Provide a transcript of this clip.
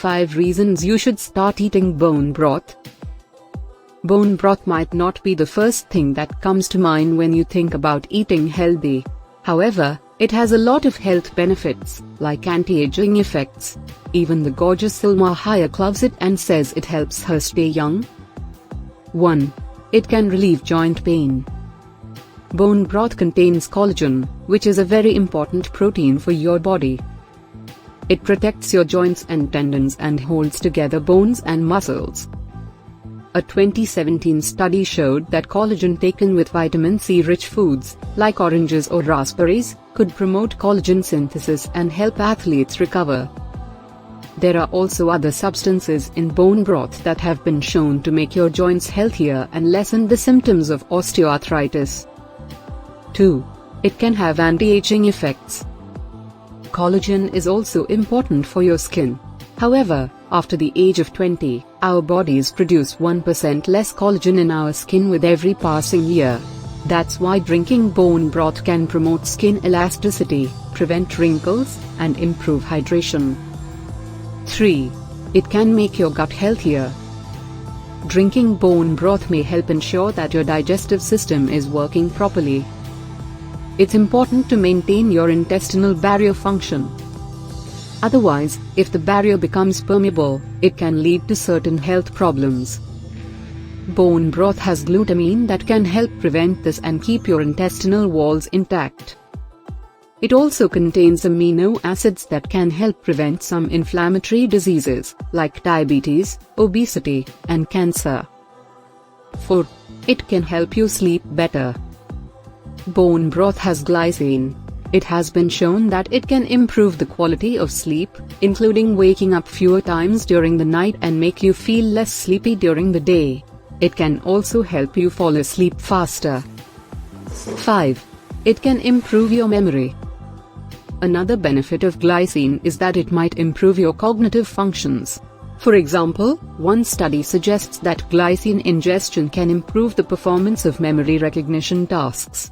5 reasons you should start eating bone broth. Bone broth might not be the first thing that comes to mind when you think about eating healthy. However, it has a lot of health benefits, like anti-aging effects. Even the gorgeous Salma Hayek loves it and says it helps her stay young. 1. It can relieve joint pain. Bone broth contains collagen, which is a very important protein for your body. It protects your joints and tendons and holds together bones and muscles. A 2017 study showed that collagen taken with vitamin C-rich foods, like oranges or raspberries, could promote collagen synthesis and help athletes recover. There are also other substances in bone broth that have been shown to make your joints healthier and lessen the symptoms of osteoarthritis. 2. It can have anti-aging effects. Collagen is also important for your skin. However, after the age of 20, our bodies produce 1% less collagen in our skin with every passing year. That's why drinking bone broth can promote skin elasticity, prevent wrinkles, and improve hydration. 3. It can make your gut healthier. Drinking bone broth may help ensure that your digestive system is working properly. It's important to maintain your intestinal barrier function. Otherwise, if the barrier becomes permeable, it can lead to certain health problems. Bone broth has glutamine that can help prevent this and keep your intestinal walls intact. It also contains amino acids that can help prevent some inflammatory diseases, like diabetes, obesity, and cancer. 4. It can help you sleep better. Bone broth has glycine. It has been shown that it can improve the quality of sleep, including waking up fewer times during the night and make you feel less sleepy during the day. It can also help you fall asleep faster. 5. It can improve your memory. Another benefit of glycine is that it might improve your cognitive functions. For example, one study suggests that glycine ingestion can improve the performance of memory recognition tasks.